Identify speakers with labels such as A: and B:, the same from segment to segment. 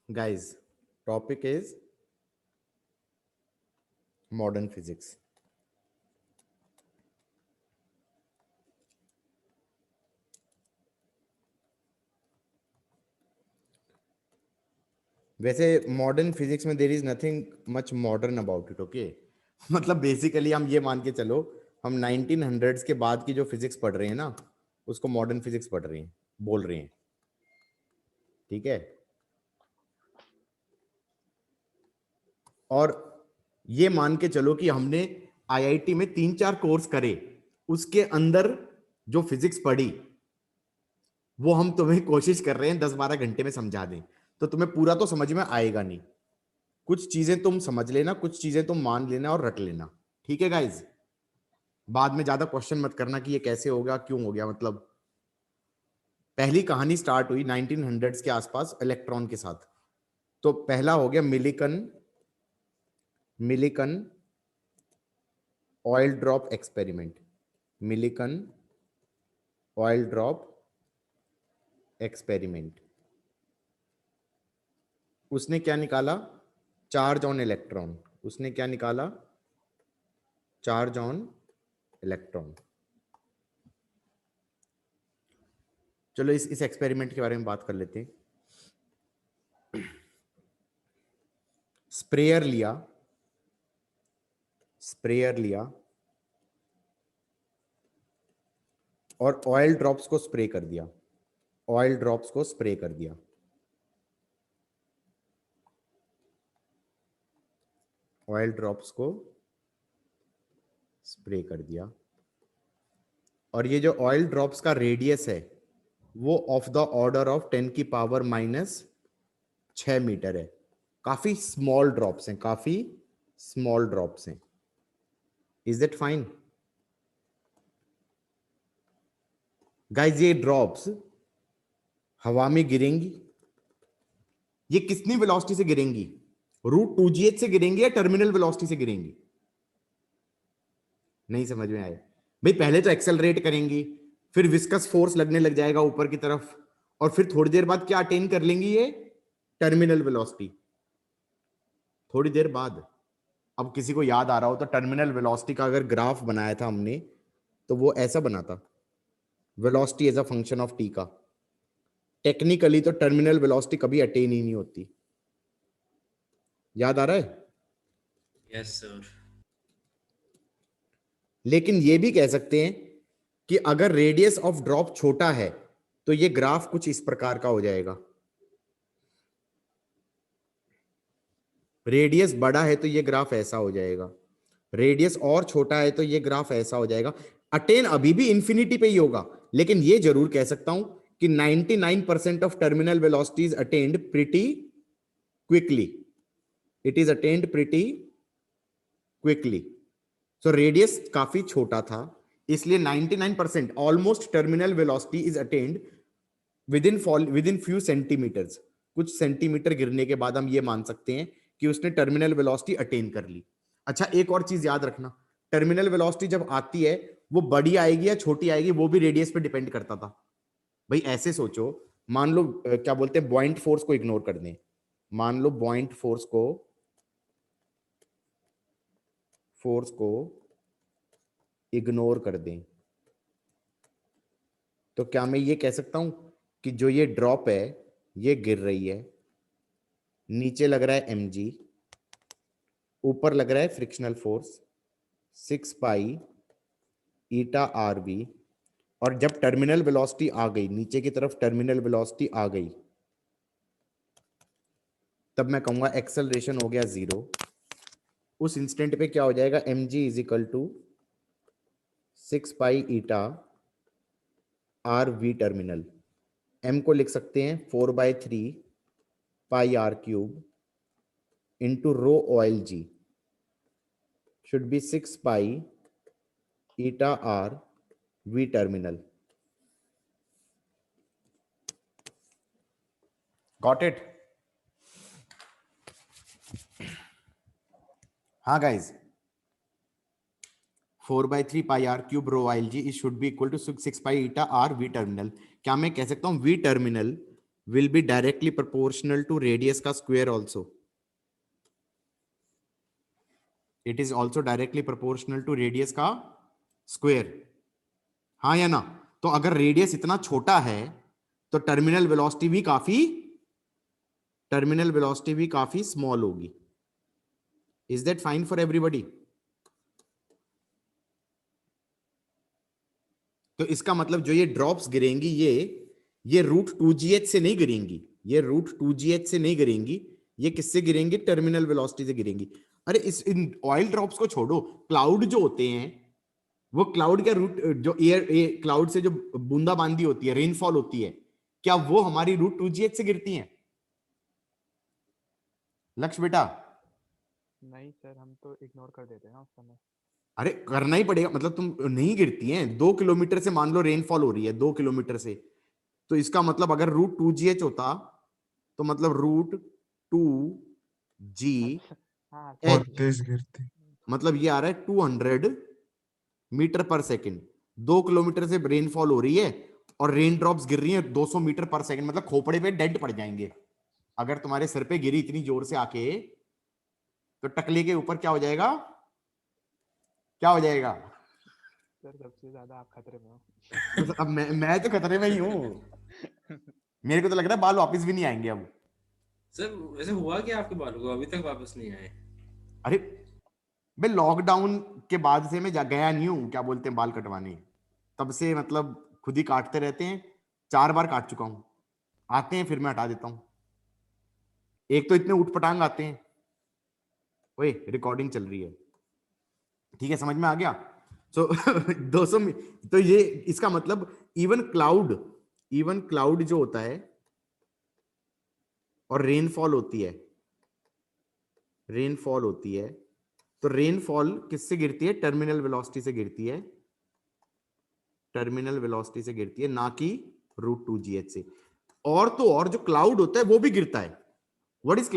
A: Guys, topic is modern physics. वैसे modern physics में there is nothing much modern about it, okay. मतलब basically हम ये मान के चलो, हम 1900s के बाद की जो फिजिक्स पढ़ रहे हैं ना, उसको मॉडर्न फिजिक्स पढ़ रहे हैं, बोल रहे हैं। ठीक है। और ये मान के चलो कि हमने आईआईटी में 3-4 कोर्स करे, उसके अंदर जो फिजिक्स पढ़ी वो हम तुम्हें कोशिश कर रहे हैं 10-12 घंटे में समझा दें, तो तुम्हें पूरा तो समझ में आएगा नहीं। कुछ चीजें तुम समझ लेना, कुछ चीजें तुम मान लेना और रट लेना। ठीक है गाइज। बाद में ज्यादा क्वेश्चन मत करना कि ये कैसे हो गया, क्यों हो गया। मतलब पहली कहानी स्टार्ट हुई 1900s के आसपास इलेक्ट्रॉन के साथ। तो पहला हो गया Millikan Millikan oil drop experiment. Millikan oil drop experiment. उसने क्या निकाला? Charge on electron. उसने क्या निकाला? Charge on electron. चलो इस एक्सपेरिमेंट के बारे में बात कर लेते हैं। स्प्रेयर लिया, स्प्रेयर लिया और ऑयल ड्रॉप्स को स्प्रे कर दिया। ऑयल ड्रॉप्स को स्प्रे कर दिया। ऑयल ड्रॉप्स को स्प्रे कर दिया। और ये जो ऑयल ड्रॉप्स का रेडियस है वो ऑफ द ऑर्डर ऑफ 10⁻⁻⁶ है। काफी स्मॉल ड्रॉप्स हैं, काफी स्मॉल ड्रॉप्स हैं। Is that fine guys? ये ड्रॉप्स हवा में गिरेंगी। ये कितनी वेलोसिटी से गिरेंगी? √2gh से गिरेंगी या टर्मिनल वेलोसिटी से गिरेंगी? नहीं समझ में आए भाई? पहले तो एक्सेलरेट करेंगी, फिर विस्कस फोर्स लगने लग जाएगा ऊपर की तरफ, और फिर थोड़ी देर बाद क्या अटेन कर लेंगी? ये टर्मिनल वेलोसिटी। थोड़ी देर बाद, अब किसी को याद आ रहा हो तो टर्मिनल वेलोसिटी का अगर ग्राफ बनाया था हमने तो वो ऐसा बना था, velocity as a function of t का। टेक्निकली तो टर्मिनल वेलोसिटी कभी अटेन ही नहीं होती। याद आ रहा है?
B: Yes sir.
A: लेकिन ये भी कह सकते हैं कि अगर रेडियस ऑफ ड्रॉप छोटा है तो ये ग्राफ कुछ इस प्रकार का हो जाएगा। रेडियस बड़ा है तो ये ग्राफ ऐसा हो जाएगा। रेडियस और छोटा है तो ये ग्राफ ऐसा हो जाएगा। अटेन अभी भी इंफिनिटी पे ही होगा, लेकिन ये जरूर कह सकता हूं कि 99% of terminal velocities attained pretty quickly. It is attained pretty quickly. So radius काफी छोटा था, इसलिए 99% almost terminal velocity is attained within few centimetres. कुछ सेंटीमीटर गिरने के बाद हम ये मान सकते हैं कि उसने टर्मिनल वेलोसिटी अटेन कर ली। अच्छा, एक और चीज याद रखना, टर्मिनल वेलोसिटी जब आती है वो बड़ी आएगी या छोटी आएगी वो भी रेडियस पे डिपेंड करता था। भाई ऐसे सोचो, मान लो क्या बोलते हैं, बॉइंट फोर्स को इग्नोर कर दें। मान लो बॉइंट फोर्स को इग्नोर कर दें, तो क्या मैं ये कह सकता हूं कि जो ये ड्रॉप है ये गिर रही है, नीचे लग रहा है mg, ऊपर लग रहा है फ्रिक्शनल फोर्स 6π∗rv, और जब टर्मिनल वेलोसिटी आ गई, नीचे की तरफ टर्मिनल वेलोसिटी आ गई, तब मैं कहूंगा एक्सेलरेशन हो गया 0। उस इंस्टेंट पे क्या हो जाएगा? mg is equal to 6π∗rv terminal. m को लिख सकते हैं 4/3πr³ into rho oil g, should be 6π∗rv terminal. Got it? हाँ guys, 4/3πr³ ρILG is should be equal to 6π∗rv terminal। क्या मैं कह सकता हूँ v terminal will be directly proportional to radius का square also. It is also directly proportional to radius का square. हाँ या ना? तो अगर रेडियस इतना छोटा है तो टर्मिनल वेलोसिटी भी काफी स्मॉल होगी. Is that fine for everybody? तो इसका मतलब जो ये ड्रॉप्स गिरेंगी ये √2gh से नहीं गिरेंगी, ये √2gh से नहीं गिरेंगी, ये किससे गिरेंगी? टर्मिनल वेलोसिटी से गिरेंगी. अरे इन ऑयल ड्रॉप्स को छोड़ो, क्लाउड जो होते हैं वो क्लाउड का रूट जो एयर क्लाउड से जो बूंदाबांदी होती है, रेनफॉल होती है, क्या वो हमारी √2gh से गिरती हैं? लक्ष्य बेटा
C: नहीं सर, हम तो इग्नोर कर देते हैं ना उस समय।
A: अरे करना ही पड़ेगा, मतलब तुम नहीं गिरती हैं. 2 किलोमीटर से मान लो रेनफॉल हो रही है, 2 किलोमीटर से, तो इसका मतलब अगर √2gh होता तो मतलब √2gh
C: हाँ
D: और
C: सर,
D: तेज गिरती.
A: मतलब ये आ रहा है 200 मीटर पर सेकंड. 2 किलोमीटर से रेनफॉल हो रही है और रेन ड्रॉप्स गिर रही हैं 200 मीटर पर सेकंड, मतलब खोपड़े पे डेंट पड़ जाएंगे. अगर तुम्हारे सिर पे गिरी इतनी जोर से आके तो टकले के ऊपर क्या हो जाएगा? क्या हो जाएगा?
C: सर सबसे ज्यादा आप खतरे में हो।
A: तो अब मैं तो खतरे में ही हूँ. मेरे को तो लग रहा है बाल वापस भी नहीं आएंगे अब.
B: सर वैसे हुआ क्या आपके बालों को? अभी तक वापस नहीं आए?
A: अरे मैं लॉकडाउन के बाद से मैं गया नहीं हूँ, क्या बोलते हैं, बाल कटवाने. तब से मतलब खुद ही काटते रहते हैं. 4 बार काट चुका हूँ. आते हैं फिर मैं हटा देता हूँ. एक तो इतने उठपटांग आते हैं. ओए रिकॉर्डिंग चल रही है, ठीक है, समझ में आ गया. सो 200 तो ये इसका मतलब इवन क्लाउड जो होता है और रेनफॉल होती है तो रेनफॉल किससे गिरती है? टर्मिनल वेलोसिटी से गिरती है. ना कि √2gh से. और तो और जो क्लाउड होता है वो भी गिरता है. What is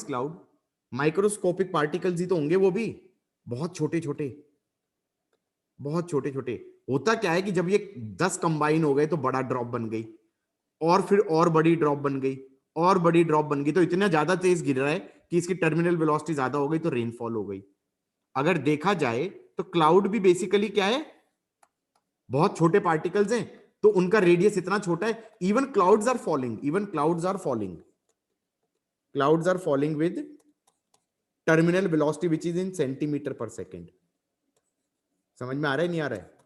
A: cloud? Microscopic particles ही तो होंगे वो भी, बहुत छोटे छोटे. होता क्या है कि जब ये 10 कंबाइन हो गए तो बड़ा ड्रॉप बन गई, और फिर और बड़ी ड्रॉप बन गई, तो इतना ज्यादा तेज गिर रहा है कि इसकी टर्मिनल वेलोसिटी ज्यादा हो गई तो रेनफॉल हो गई. अगर देखा जाए तो क्लाउड भी बेसिकली क्या है? बहुत छोटे पार्टिकल्स हैं, तो उनका रेडियस इतना छोटा है. Even clouds are falling with terminal velocity which is in centimetre per second. समझ में आ रहा है नहीं आ रहा है?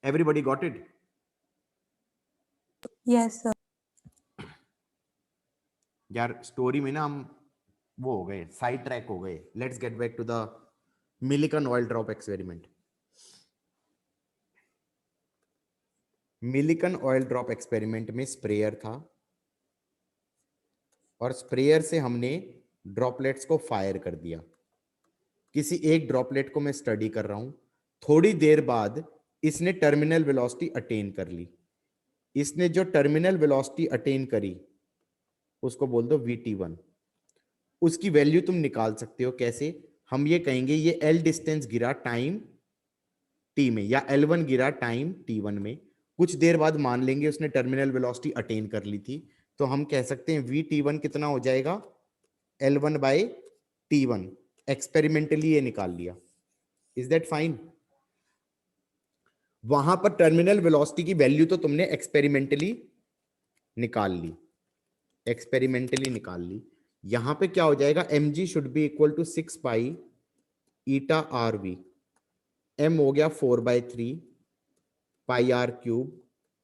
A: Everybody got it?
E: Yes, sir.
A: यार स्टोरी में ना हम वो हो गए, साइड ट्रैक हो गए. Let's get back to the Millikan oil drop experiment. Millikan oil drop experiment में स्प्रेयर था और स्प्रेयर से हमने ड्रॉपलेट्स को फायर कर दिया. किसी एक ड्रॉपलेट को मैं स्टडी कर रहा हूं. थोड़ी देर बाद इसने टर्मिनल वेलोसिटी अटेन कर ली. इसने जो टर्मिनल वेलोसिटी अटेन करी उसको बोल दो VT1. उसकी वैल्यू तुम निकाल सकते हो. कैसे? हम ये कहेंगे ये L डिस्टेंस गिरा टाइम T में, या L1 गिरा टाइम T1 में. कुछ देर बाद मान लेंगे उसने टर्मिनल वेलोसिटी अटेन कर ली थी, तो हम कह सकते हैं VT1 कितना हो जाएगा? L1/T1. एक्सपेरिमेंटली ये निकाल लिया. Is that fine? वहां पर टर्मिनल वेलोसिटी की वैल्यू तो तुमने एक्सपेरिमेंटली निकाल ली. यहां पे क्या हो जाएगा? mg should be equal to 6 pi eta RV. m हो गया 4/3 pi R cube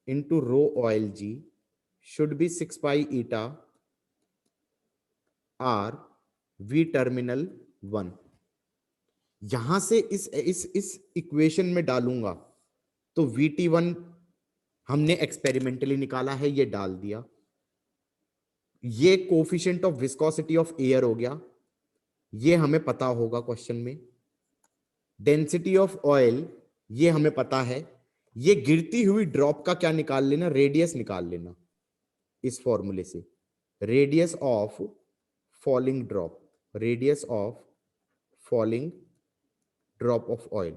A: into rho oil G should be 6 pi eta R V terminal 1. यहां से इस इक्वेशन में डालूंगा तो VT1 हमने एक्सपेरिमेंटली निकाला है, ये डाल दिया. ये coefficient of viscosity of air हो गया, ये हमें पता होगा क्वेश्चन में. डेंसिटी ऑफ ऑयल ये हमें पता है. ये गिरती हुई ड्रॉप का क्या निकाल लेना? रेडियस निकाल लेना इस फॉर्मूले से. Radius of falling drop of oil.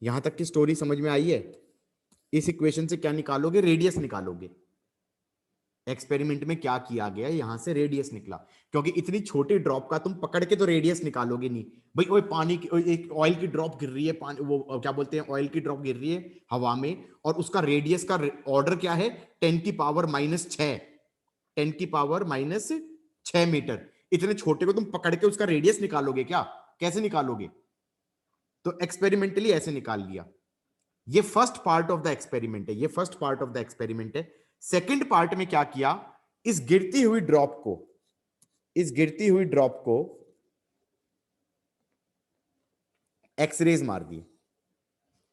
A: यहां तक की स्टोरी समझ में आई है? इस इक्वेशन से क्या निकालोगे? रेडियस निकालोगे। एक्सपेरिमेंट में क्या किया गया, यहां से रेडियस निकला, क्योंकि इतनी छोटी ड्रॉप का तुम पकड़ के तो रेडियस निकालोगे नहीं भाई। वो पानी की, एक ऑयल की ड्रॉप गिर रही है, पानी वो क्या बोलते हैं, ऑयल की ड्रॉप गिर रही है हवा में, और उसका रेडियस का ऑर्डर क्या है? 10⁻⁶ 10⁻⁶ मीटर। इतने छोटे को तुम पकड़ के उसका रेडियस निकालोगे क्या? कैसे निकालोगे? तो एक्सपेरिमेंटली ऐसे निकाल लिया। ये first part of the experiment है, ये first part of the experiment है। सेकंड पार्ट में क्या किया? इस गिरती हुई ड्रॉप को, इस गिरती हुई ड्रॉप को एक्सरेज मार दी,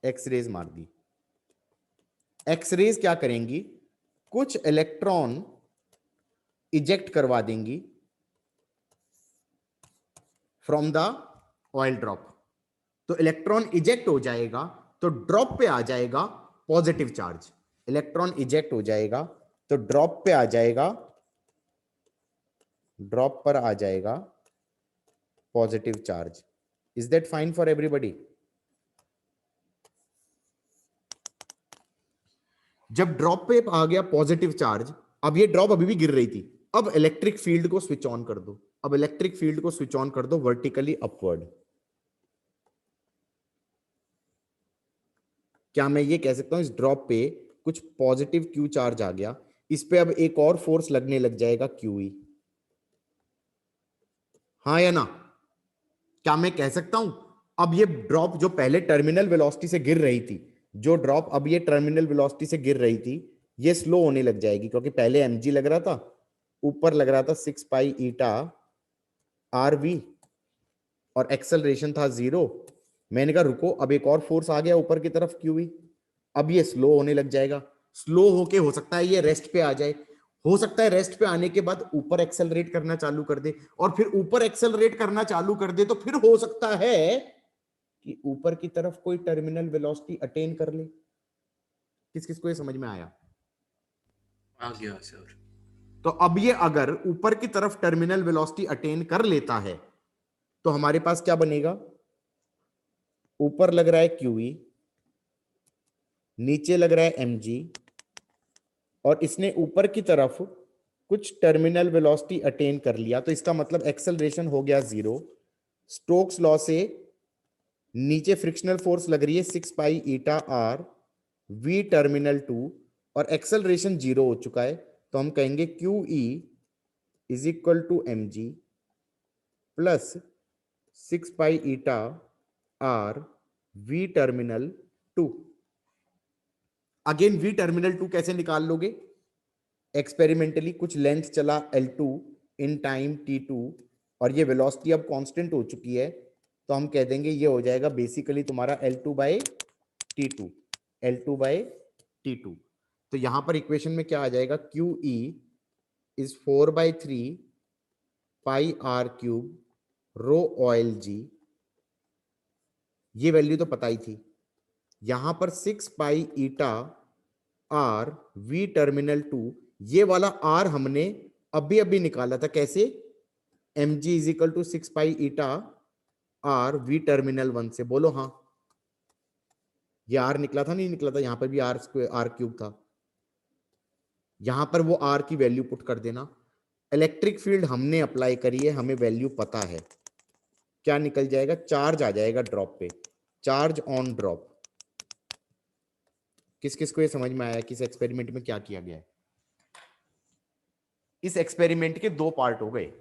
A: एक्सरेज मार दी। एक्सरेज क्या करेंगी? कुछ इलेक्ट्रॉन इजेक्ट करवा देंगी फ्रॉम द ऑयल ड्रॉप। तो इलेक्ट्रॉन इजेक्ट हो जाएगा, तो ड्रॉप पे आ जाएगा पॉजिटिव चार्ज। इलेक्ट्रॉन इजेक्ट हो जाएगा तो ड्रॉप पे आ जाएगा, ड्रॉप पर आ जाएगा positive charge. Is that fine for everybody? जब ड्रॉप पे आ गया पॉजिटिव चार्ज, अब ये ड्रॉप अभी भी गिर रही थी, अब इलेक्ट्रिक फील्ड को स्विच ऑन कर दो। अब इलेक्ट्रिक फील्ड को स्विच ऑन कर दो वर्टिकली अपवर्ड। क्या मैं ये कह सकता हूं इस ड्रॉप पे कुछ पॉजिटिव क्यू चार्ज आ गया, इस पे अब एक और फोर्स लगने लग जाएगा क्यूई? हाँ या ना? क्या मैं कह सकता हूं अब ये ड्रॉप जो पहले टर्मिनल वेलोसिटी से गिर रही थी, जो ड्रॉप अब ये टर्मिनल वेलोसिटी से गिर रही थी, ये स्लो होने लग जाएगी, क्योंकि पहले mg लग रहा था, ऊपर लग रहा था 6 पाई ईटा rv और एक्सेलरेशन था 0। मैंने कहा रुको, अब एक और फोर्स आ गया ऊपर की तरफ QE, अब ये स्लो होने लग जाएगा। स्लो होके हो सकता है ये रेस्ट पे आ जाए, हो सकता है रेस्ट पे आने के बाद ऊपर एक्सेलरेट करना चालू कर दे, और फिर ऊपर एक्सेलरेट करना चालू कर दे तो फिर हो सकता है कि ऊपर की तरफ कोई टर्मिनल वेलोसिटी अटेन कर ले। किस किस को ये समझ में आया?
B: आ गया सर।
A: तो अब ये अगर ऊपर की तरफ टर्मिनल वेलोसिटी अटेन कर लेता है तो हमारे पास क्या बनेगा? ऊपर लग रहा है QE, नीचे लग रहा है mg, और इसने ऊपर की तरफ कुछ टर्मिनल वेलोसिटी अटेन कर लिया, तो इसका मतलब एक्सेलरेशन हो गया 0। स्टोक्स लॉ से नीचे फ्रिक्शनल फोर्स लग रही है 6 pi eta r v terminal 2, और एक्सेलरेशन 0 हो चुका है, तो हम कहेंगे QE is equal to mg plus 6 pi eta r v terminal 2। Again v terminal 2 कैसे निकाल लोगे? एक्सपेरिमेंटली कुछ लेंथ चला L2 इन टाइम T2, और ये वेलोसिटी अब कांस्टेंट हो चुकी है, तो हम कह देंगे ये हो जाएगा बेसिकली तुम्हारा L2/T2, L2/T2। तो यहां पर इक्वेशन में क्या आ जाएगा? QE is 4/3 pi r cube rho oil g। ये वैल्यू तो पता ही थी। यहां पर 6 pi eta r v terminal 2, ये वाला r हमने अभी अभी निकाला था। कैसे? mg is equal to 6 pi eta r v terminal 1 से। बोलो हाँ, ये r निकला था, नहीं निकला था? यहां पर भी r स्क्वायर r क्यूब था, यहां पर वो r की वैल्यू पुट कर देना। इलेक्ट्रिक फील्ड हमने अप्लाई करी है, हमें वैल्यू पता है, क्या निकल जाएगा? चार्ज आ जाएगा ड्रॉप पे, चार्ज ऑन ड्रॉप। किस किस को ये समझ में आया कि इस एक्सपेरिमेंट में क्या किया गया है? इस एक्सपेरिमेंट के दो पार्ट हो गए।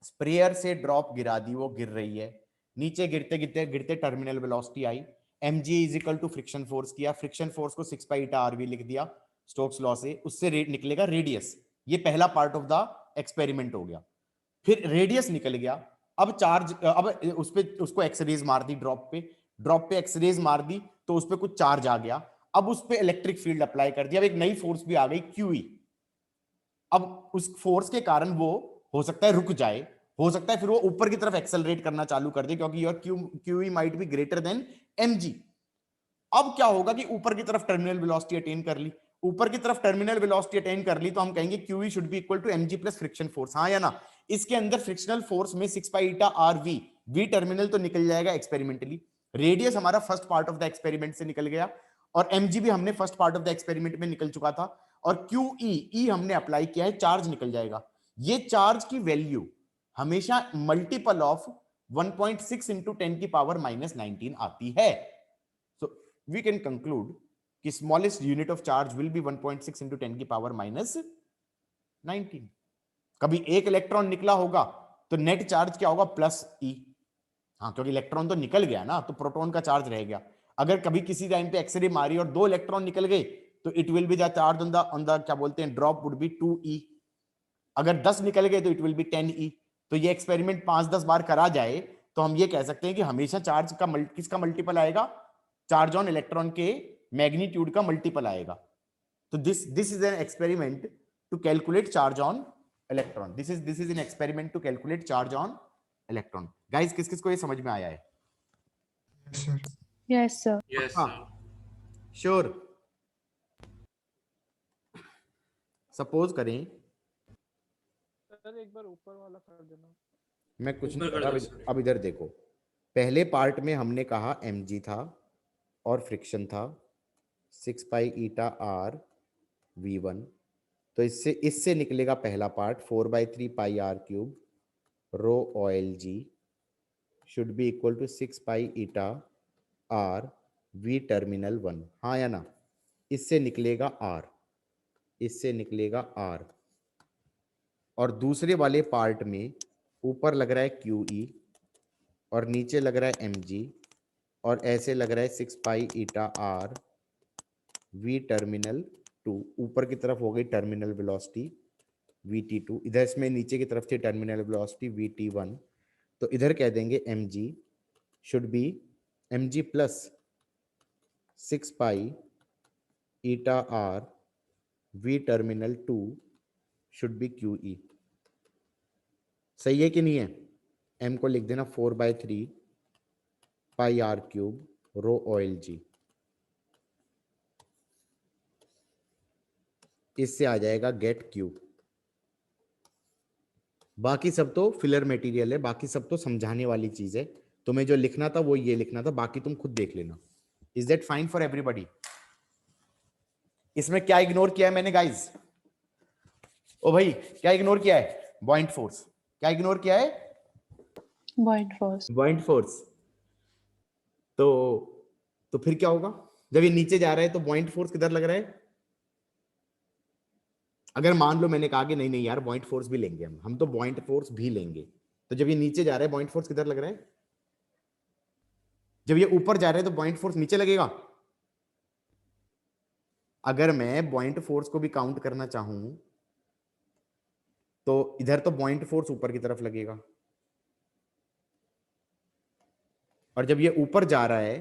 A: स्प्रेयर से ड्रॉप गिरा दी, वो गिर रही है, नीचे गिरते गिरते गिरते टर्मिनल वेलोसिटी आई, mg is equal to friction force किया, फ्रिक्शन फोर्स को 6 पाई ईटा rv लिख दिया स्टोक्स लॉ से, उससे रेट निकलेगा रेडियस। ये पहला पार्ट ऑफ द एक्सपेरिमेंट हो गया। फिर रेडियस निकल गया, अब चार्ज, अब उस पे उसको एक्सरेज मार दी ड्रॉप पे, ड्रॉप पे एक्सरेज मार दी तो उस पे कुछ चार्ज आ गया, अब उस पे इलेक्ट्रिक फील्ड अप्लाई कर दिया, अब एक नई फोर्स भी आ गई QE। अब उस फोर्स के कारण वो हो सकता है रुक जाए, हो सकता है फिर वो ऊपर की तरफ एक्सेलरेट करना चालू कर दे, क्योंकि your QE might be greater than mg। अब क्या होगा कि ऊपर की तरफ टर्मिनल वेलोसिटी अटेन कर ली, ऊपर की तरफ टर्मिनल वेलोसिटी अटेन कर ली, तो हम कहेंगे QE should be equal to mg plus friction force. हाँ या ना? इसके अंदर फ्रिक्शनल फोर्स में 6 pi eta rv, v terminal तो निकल जाएगा एक्सपेरिमेंटली, रेडियस हमारा first part of the experiment से निकल गया, और mg भी हमने first part of the experiment में निकल चुका था, और QE, E हमने अप्लाई किया है, चार्ज निकल जाएगा। ये चार्ज की वैल्यू हमेशा मल्टीपल ऑफ 1.6 इंटू 10 की पावर -19 आती है। सो वी कैन कंक्लूड कि smallest unit of charge will be 1.6 into 10 की पावर -19। कभी एक इलेक्ट्रॉन निकला होगा तो नेट चार्ज क्या होगा? +E। हाँ, क्योंकि इलेक्ट्रॉन तो निकल गया ना, तो प्रोटॉन का चार्ज रह गया। अगर कभी किसी टाइम पे एक्सरे मारी और 2 इलेक्ट्रॉन निकल गए तो it will be the charge on the क्या बोलते हैं, ड्रॉप वुड बी 2E। अगर 10 निकल गए तो इट विल बी 10E। तो ये एक्सपेरिमेंट 5-10 बार करा जाए तो हम ये कह सकते हैं कि हमेशा चार्ज का किसका मल्टीपल आएगा? चार्ज ऑन इलेक्ट्रॉन के मैग्नीट्यूड का मल्टीपल आएगा। तो this is an experiment to calculate charge on electron. This is an experiment to calculate charge on electron. Guys, किस किस को ये समझ में आया है?
D: Yes, sir.
E: Yes, sir.
B: Yes
A: हाँ, श्योर। सपोज करें,
C: सर एक बार ऊपर वाला कर देना।
A: मैं कुछ
B: ऊपर
A: नहीं
B: कर
A: कर
B: दो,
A: रहा,
B: sorry।
A: अब इधर देखो। पहले पार्ट में हमने कहा mg था और फ्रिक्शन था 6 पाई ईटा r v1। तो इससे निकलेगा पहला part 4/3 pi r cube rho oil g should be equal to 6 pi eta r v terminal 1। हाँ या ना? इससे निकलेगा r, इससे निकलेगा r। और दूसरे वाले पार्ट में ऊपर लग रहा है QE और नीचे लग रहा है mg, और ऐसे लग रहा है 6 pi eta r v terminal 2। ऊपर की तरफ हो गई टर्मिनल वेलोसिटी vt2, इधर इसमें नीचे की तरफ थी टर्मिनल वेलोसिटी vt1। तो इधर कह देंगे mg should B mg plus 6 pi eta r v terminal 2 should be QE। सही है कि नहीं है? m को लिख देना 4/3 pi r cube rho oil जी। इससे आ जाएगा गेट Q। बाकी सब तो फिलर मटेरियल है, बाकी सब तो समझाने वाली चीज है। तुम्हें जो लिखना था वो ये लिखना था, बाकी तुम खुद देख लेना। Is that fine for everybody? इसमें क्या इग्नोर किया है मैंने गाइज? ओ भाई, क्या इग्नोर किया है? बॉइंट फोर्स। क्या इग्नोर किया है?
E: Buoyant force.
A: बॉइंट फोर्स। तो फिर क्या होगा? जब ये नीचे जा रहा है तो बॉइंट फोर्स किधर लग रहा है? अगर मान लो मैंने कहा कि नहीं नहीं यार, बॉइंट फोर्स भी लेंगे हम तो बॉइंट फोर्स भी लेंगे, तो जब ये नीचे जा रहा है बॉइंट फोर्स किधर लग रहा है? जब ये ऊपर जा रहा है तो बॉइंट फोर्स नीचे लगेगा। अगर मैं बॉइंट फोर्स को भी काउंट करना चाहूं तो इधर तो बॉइंट फोर्स ऊपर की तरफ लगेगा, और जब ये ऊपर जा रहा है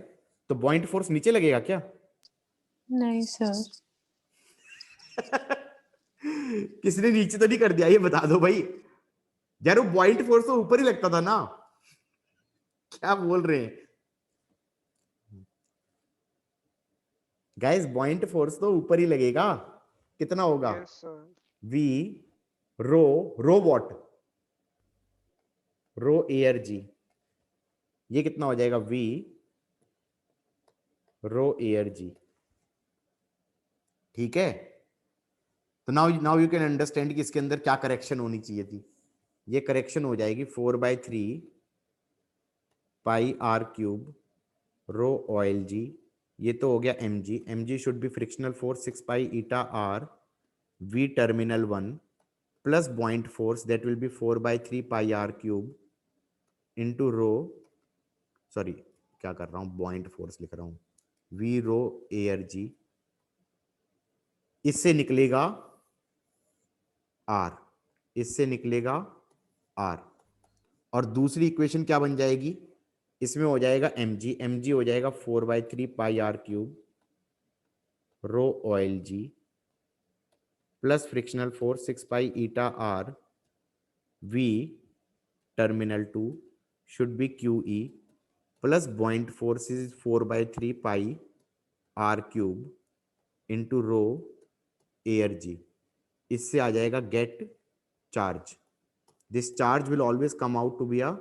A: तो बॉइंट फोर्स नीचे लगेगा क्या?
E: नहीं sir.
A: किसने नीचे तो नहीं कर दिया? ये बता दो भाई यार, वो बॉइंट फोर्स तो ऊपर ही लगता था ना। क्या बोल रहे हैं गाइस? बॉइंट फोर्स तो ऊपर ही लगेगा। कितना होगा?
C: Yes, sir.
A: v rho what? Rho air g. ये कितना हो जाएगा? v rho air g. ठीक है, तो नाउ यू कैन अंडरस्टैंड कि इसके अंदर क्या करेक्शन होनी चाहिए थी। ये करेक्शन हो जाएगी 4/3 pi r cube rho oil g. ये तो हो गया mg should B frictional force 6 pi eta r v terminal 1 plus buoyant force that will be 4/3 pi r cube into row, sorry क्या कर रहा हूं, बॉइंट फोर्स लिख रहा हूं, v रो एयर जी। इससे निकलेगा r, इससे निकलेगा r, और दूसरी इक्वेशन क्या बन जाएगी? इसमें हो जाएगा mg हो जाएगा 4/3 pi r cube rho oil g plus frictional force 6 pi eta r v terminal 2 should be QE plus buoyant force is 4/3 pi r cube into rho air g. इससे आ जाएगा get charge. This charge will always come out to be a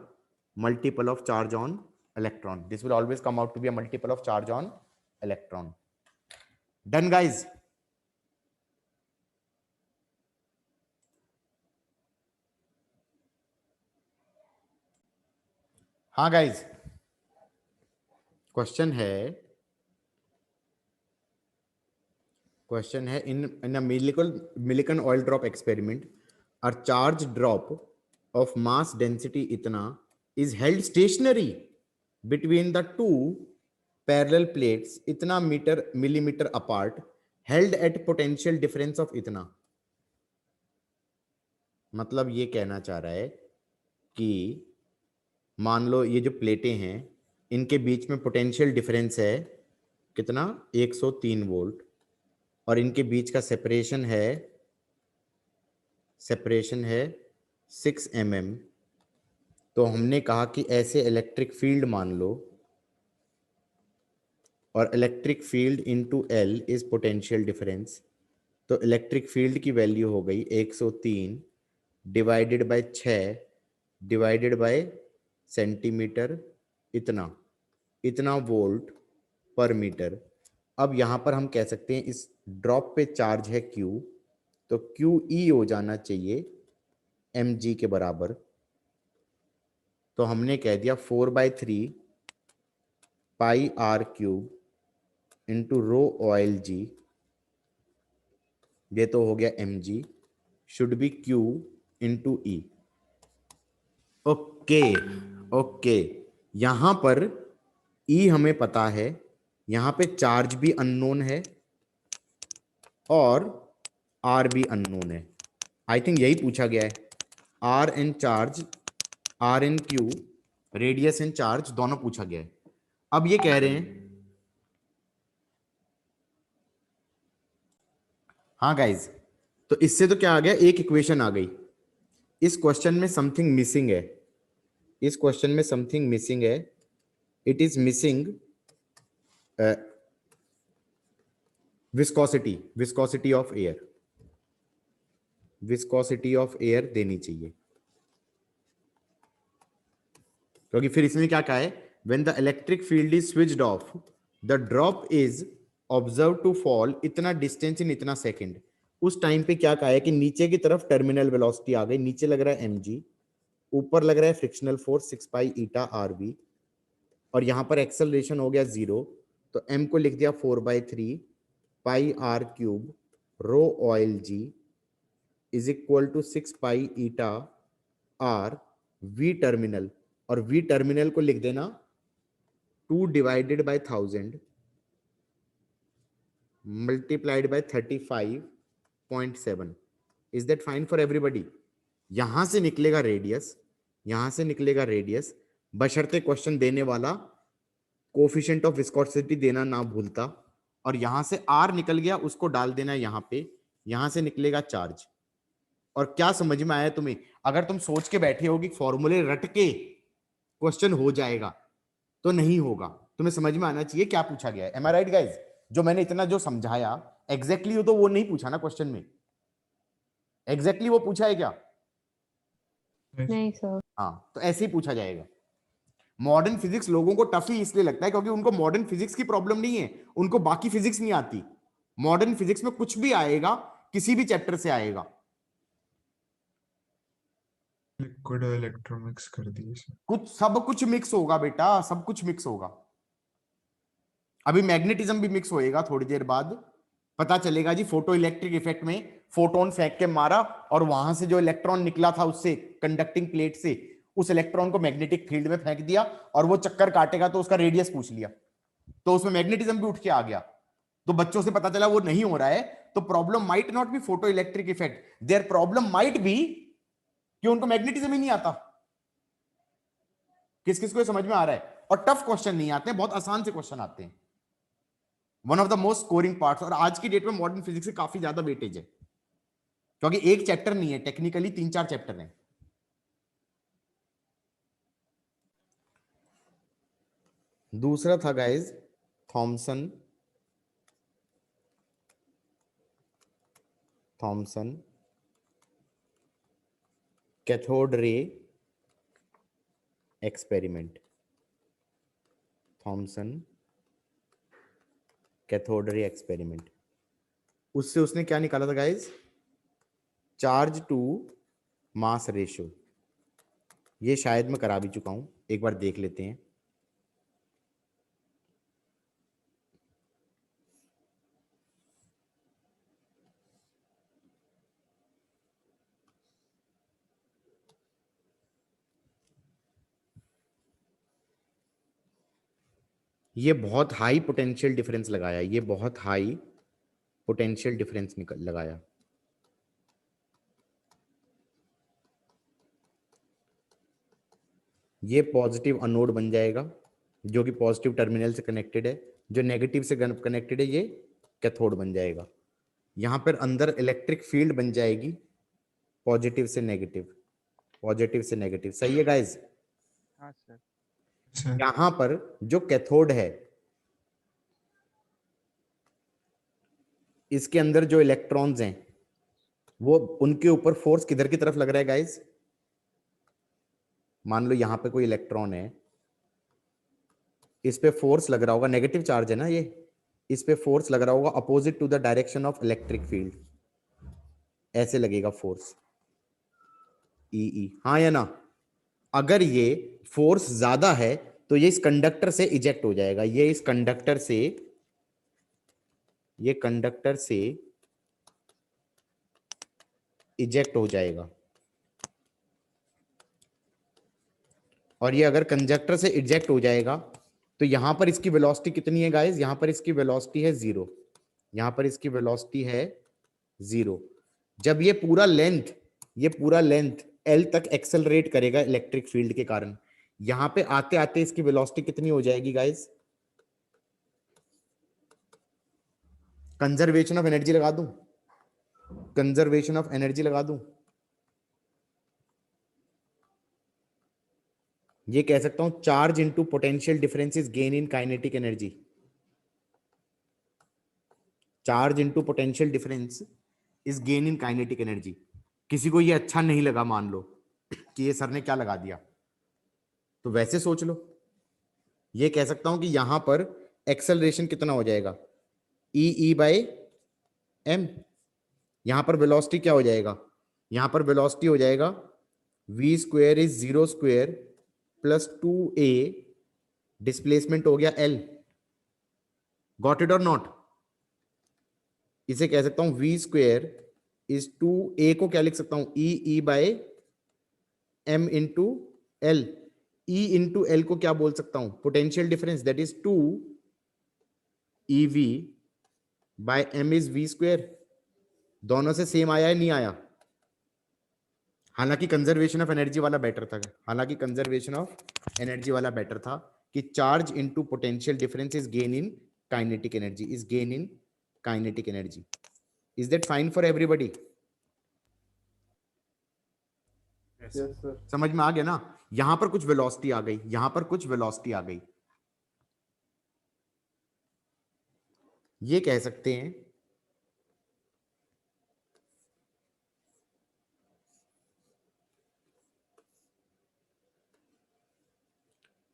A: multiple of charge on electron. This will always come out to be a multiple of charge on electron. Done guys? हाँ guys, question है in a Millikan oil drop experiment, a charge drop of mass density इतना is held stationary between the two parallel plates इतना millimeter apart, held at potential difference of इतना। मतलब ये कहना चाह रहा है कि मान लो ये जो प्लेटें हैं इनके बीच में पोटेंशियल डिफरेंस है कितना, 103 वोल्ट, और इनके बीच का सेपरेशन है 6 mm। तो हमने कहा कि ऐसे इलेक्ट्रिक फील्ड मान लो, और electric field into L is potential difference. तो इलेक्ट्रिक फील्ड की वैल्यू हो गई 103 divided by 6 divided by centimetre इतना वोल्ट पर मीटर। अब यहां पर हम कह सकते हैं इस ड्रॉप पे चार्ज है Q, तो QE हो जाना चाहिए mg के बराबर। तो हमने कह दिया 4/3 pi r cube into rho oil g, ये तो हो गया mg, should be Q into E। Okay, यहां पर E हमें पता है, यहां पे चार्ज भी अननोन है और R भी अननोन है। आई थिंक यही पूछा गया है, R and charge, R and Q, radius and charge दोनों पूछा गया है। अब ये कह रहे हैं, हाँ गाइज, तो इससे तो क्या आ गया, एक इक्वेशन आ गई। इस क्वेश्चन में समथिंग मिसिंग है, it is missing viscosity of air देनी चाहिए, क्योंकि फिर इसमें क्या कहा है, when the electric field is switched off the drop is observe to fall इतना डिस्टेंस इन इतना सेकंड। उस टाइम पे क्या कहा है कि नीचे की तरफ टर्मिनल वेलोसिटी आ गई, नीचे लग रहा है mg, ऊपर लग रहा है frictional force 6 pi eta rv, और यहां पर एक्सेलरेशन हो गया 0, तो m को लिख दिया 4/3 pi r cube rho oil g is equal to 6 pi eta r v terminal, और v टर्मिनल को लिख देना 2 divided by 1000 multiplied by 35.7। Is that fine for everybody? यहां से निकलेगा रेडियस, बशर्ते क्वेश्चन देने वाला कोफिशिएंट ऑफ विस्कोसिटी देना ना भूलता, और यहां से r निकल गया, उसको डाल देना यहां पे, यहां से निकलेगा चार्ज। और क्या समझ में आया तुम्हें? अगर तुम सोच के बैठे हो कि फॉर्मूले रट के क्वेश्चन हो जाएगा, तो नहीं होगा। तुम्हें समझ में आना चाहिए क्या पूछा गया है। एम आई राइट गाइज? जो मैंने इतना जो समझाया एग्जैक्टली हो तो वो नहीं पूछा ना क्वेश्चन में, एग्जैक्टली वो पूछा है क्या?
E: नहीं सर।
A: हाँ, तो ऐसे ही पूछा जाएगा। मॉडर्न फिजिक्स लोगों को टफ ही इसलिए लगता है क्योंकि उनको मॉडर्न फिजिक्स की प्रॉब्लम नहीं है, उनको बाकी फिजिक्स नहीं आती। मॉडर्न फिजिक्स में कुछ भी आएगा, किसी भी चैप्टर से आएगा।
D: लिक्विड और इलेक्ट्रो मिक्स कर दिए सर।
A: सब कुछ मिक्स होगा बेटा, सब कुछ मिक्स होगा। अभी मैग्नेटिज्म भी मिक्स होएगा थोड़ी देर बाद, पता चलेगा जी। फोटो इलेक्ट्रिक इफेक्ट में फोटोन फेंक के मारा, और वहां से जो इलेक्ट्रॉन निकला था उससे, कंडक्टिंग प्लेट से, उस इलेक्ट्रॉन को मैग्नेटिक फील्ड में फेंक दिया, और वो चक्कर काटेगा तो उसका रेडियस पूछ लिया, तो उसमें मैग्नेटिज्म भी उठ के आ गया। तो बच्चों से पता चला वो नहीं हो रहा है, तो problem might not be photo electric effect, their problem might be कि उनको मैग्नेटिज्म ही नहीं आता। किस किस को समझ में आ रहा है? और टफ क्वेश्चन नहीं आते हैं, बहुत आसान से क्वेश्चन आते हैं। One of the most scoring parts, और आज की डेट में मॉडर्न फिजिक्स से काफी ज्यादा वेटेज है, क्योंकि एक चैप्टर नहीं है, टेक्निकली 3-4 चैप्टर हैं। दूसरा था guys Thomson cathode ray experiment. Thomson cathode ray experiment उससे उसने क्या निकाला था guys? Charge to mass ratio. ये शायद मैं करा भी चुका हूं, एक बार देख लेते हैं। ये बहुत हाई पोटेंशियल डिफरेंस लगाया, ये बहुत हाई पोटेंशियल डिफरेंस निकल लगाया। ये पॉजिटिव अनोड बन जाएगा जो कि पॉजिटिव टर्मिनल से कनेक्टेड है, जो नेगेटिव से कनेक्टेड है ये कैथोड बन जाएगा। यहां पर अंदर इलेक्ट्रिक फील्ड बन जाएगी पॉजिटिव से नेगेटिव, पॉजिटिव से नेगेटिव। सही है गाइज?
C: हाँ सर।
D: सर
A: यहां पर जो कैथोड है इसके अंदर जो इलेक्ट्रॉन्स हैं वो उनके ऊपर फोर्स किधर की तरफ लग रहा है गाइज? मान लो यहां पे कोई इलेक्ट्रॉन है, इस पे फोर्स लग रहा होगा, नेगेटिव चार्ज है ना ये, इस पे फोर्स लग रहा होगा opposite to the direction of electric field, ऐसे लगेगा फोर्स ई। हाँ या ना? अगर ये फोर्स ज्यादा है तो ये इस कंडक्टर से इजेक्ट हो जाएगा, ये इस कंडक्टर से, ये कंडक्टर से इजेक्ट हो जाएगा। और ये अगर कंडक्टर से इजेक्ट हो जाएगा तो यहां पर इसकी वेलोसिटी कितनी है गाइस? यहां पर इसकी वेलोसिटी है 0, यहां पर इसकी वेलोसिटी है 0। जब ये पूरा लेंथ L तक एक्सेलरेट करेगा इलेक्ट्रिक फील्ड के कारण, यहां पे आते आते इसकी वेलोसिटी कितनी हो जाएगी गाइस? कंजर्वेशन ऑफ एनर्जी लगा दूं, कंजर्वेशन ऑफ एनर्जी लगा दूं, ये कह सकता हूं charge into potential difference is gain in kinetic energy. Charge into potential difference is gain in kinetic energy. किसी को ये अच्छा नहीं लगा, मान लो कि ये सर ने क्या लगा दिया, तो वैसे सोच लो, ये कह सकता हूं कि यहां पर एक्सेलरेशन कितना हो जाएगा? E by m. यहां पर वेलोसिटी क्या हो जाएगा? यहां पर वेलोसिटी हो जाएगा v square is 0 square plus 2a, displacement हो गया l। गॉट इट और नॉट? इसे कह सकता हूं v स्क्वेयर इज 2a को क्या लिख सकता हूं? E by m into L. E into L को क्या बोल सकता हूं? Potential difference, that is 2 ev by m is v square. दोनों से सेम आया है, नहीं आया? हालांकि कंजर्वेशन ऑफ एनर्जी वाला बेटर था, हालांकि कंजर्वेशन ऑफ एनर्जी वाला बेटर था कि charge into potential difference is gain in kinetic energy, is gain in kinetic energy. Is that fine for everybody?
B: Yes,
C: yes sir.
A: समझ में आ गया ना? यहां पर कुछ वेलोसिटी आ गई, यहां पर कुछ वेलोसिटी आ गई, ये कह सकते हैं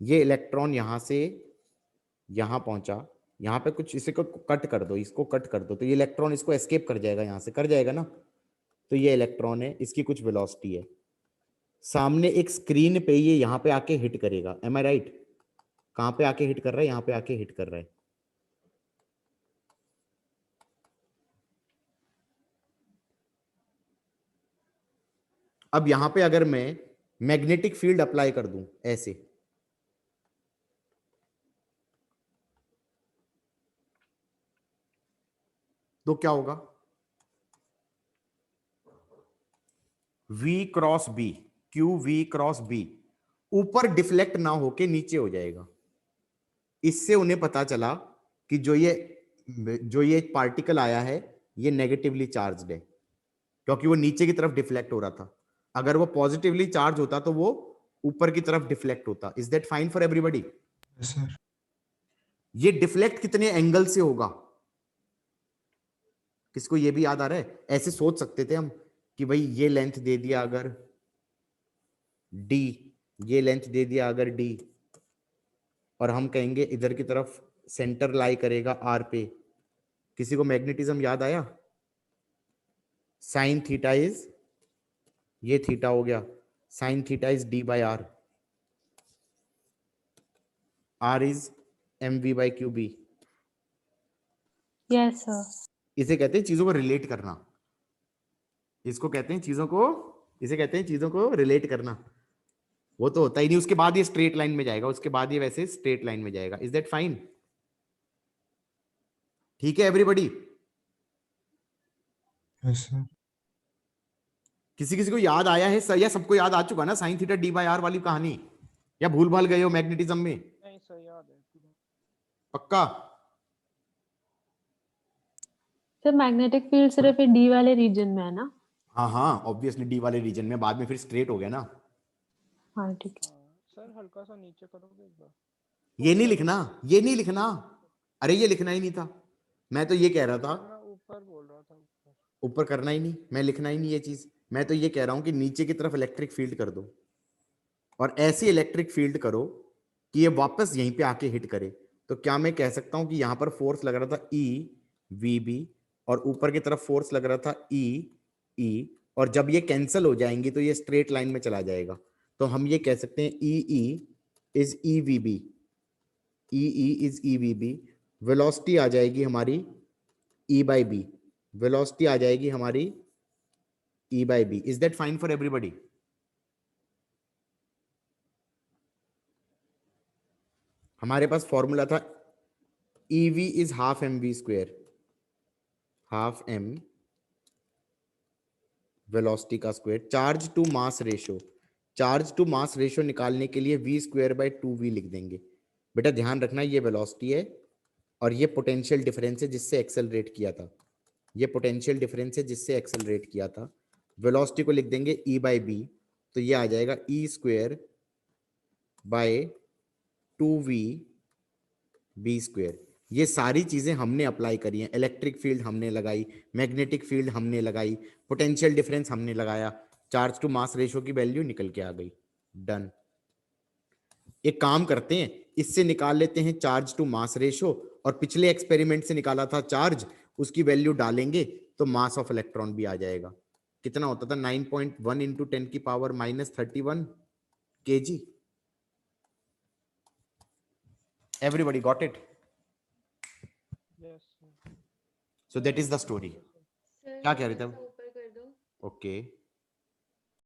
A: ये इलेक्ट्रॉन यहां से यहां पहुंचा, यहां पे कुछ, इसे को कट कर दो, इसको कट कर दो, तो ये इलेक्ट्रॉन इसको एस्केप कर जाएगा, यहां से कर जाएगा ना। तो ये इलेक्ट्रॉन है, इसकी कुछ वेलोसिटी है, सामने एक स्क्रीन पे ये यहां पे आके हिट करेगा। एम आई राइट? कहां पे आके हिट कर रहा है? यहां पे आके हिट कर रहा है। अब यहां पे अगर मैं मैग्नेटिक फील्ड अप्लाई कर दूं ऐसे, तो क्या होगा? V cross B, q v cross B ऊपर डिफ्लेक्ट ना होके नीचे हो जाएगा। इससे उन्हें पता चला कि जो ये पार्टिकल आया है ये नेगेटिवली चार्ज्ड है, क्योंकि वो नीचे की तरफ डिफ्लेक्ट हो रहा था। अगर वो पॉजिटिवली चार्ज होता तो वो ऊपर की तरफ डिफ्लेक्ट होता। Is that fine for everybody?
D: Sir
A: ये डिफ्लेक्ट कितने एंगल से होगा? किसको ये भी याद आ रहा है? ऐसे सोच सकते थे हम कि भाई ये लेंथ दे दिया अगर d, ये लेंथ दे दिया अगर d, और हम कहेंगे इधर की तरफ सेंटर लाई करेगा r पे। किसी को मैग्नेटिज्म याद आया? साइन थीटा इज, ये थीटा हो गया, sine theta is d by R, R is m v by q B.
E: Yes, sir.
A: इसे कहते हैं चीजों को रिलेट करना, इसको कहते हैं चीजों को, इसे कहते हैं चीजों को रिलेट करना। वो तो होता ही नहीं, उसके बाद ये स्ट्रेट लाइन में जाएगा, उसके बाद ये वैसे स्ट्रेट लाइन में जाएगा। Is that fine? ठीक है एवरीबॉडी?
D: Yes sir.
A: किसी किसी को याद आया है सर, या सबको याद आ चुका ना sine theta d by R वाली कहानी, या भूल भाल गए हो मैग्नेटिज्म में?
C: नहीं सर, याद है पूरा।
A: पक्का?
E: सर मैग्नेटिक फील्ड सिर्फ डी वाले रीजन में है ना?
A: हाँ हाँ ऑब्वियसली डी वाले रीजन में, बाद में फिर स्ट्रेट हो गया ना।
E: हाँ ठीक है।
C: सर हल्का सा नीचे करोगे एक बार?
A: ये नहीं लिखना, ये नहीं लिखना, अरे ये लिखना ही नहीं था, मैं तो ये कह रहा था।
C: मैं ऊपर बोल रहा था, ऊपर।
A: ऊपर करना ही नहीं, मैं लिखना ही नहीं ये चीज, मैं तो ये कह रहा हूं कि नीचे की तरफ इलेक्ट्रिक फील्ड कर दो, और ऐसी इलेक्ट्रिक फील्ड करो कि ये वापस यहीं पे आके हिट करे। तो क्या मैं कह सकता हूं कि यहां पर फोर्स लग रहा था ई वी बी, और ऊपर की तरफ फोर्स लग रहा था ई ई, और जब ये कैंसिल हो जाएंगी तो ये स्ट्रेट लाइन में चला जाएगा। तो हम ये कह सकते हैं e E is e v B, e E is e v B, velocity आ जाएगी हमारी ई बाई बी, वेलोसिटी आ जाएगी हमारी E by B. Is that fine for everybody? हमारे पास फॉर्मूला था e V is half m v square, half m velocity का square, charge to mass ratio, charge to mass ratio निकालने के लिए वी स्क्वायर बाय 2v लिख देंगे। बेटा ध्यान रखना ये वेलोसिटी है और ये पोटेंशियल डिफरेंस है जिससे एक्सेलरेट किया था, ये पोटेंशियल डिफरेंस है जिससे एक्सेलरेट किया था। वेलोसिटी को लिख देंगे e बाई बी, तो ये आ जाएगा E square by 2v B square. ये सारी चीजें हमने अप्लाई करी हैं, इलेक्ट्रिक फील्ड हमने लगाई, मैग्नेटिक फील्ड हमने लगाई, पोटेंशियल डिफरेंस हमने लगाया, चार्ज टू मास रेशो की वैल्यू निकल के आ गई। डन। एक काम करते हैं, इससे निकाल लेते हैं चार्ज टू मास रेशो, और पिछले एक्सपेरिमेंट से निकाला था चार्ज, उसकी वैल्यू डालेंगे तो मास ऑफ इलेक्ट्रॉन भी आ जाएगा। कितना होता था? 9.1 इंटू 10 की power -31 kg। Everybody got it?
C: Yes sir.
A: So that is the story. क्या कह रहे थे?
E: ऊपर कर दो।
A: ओके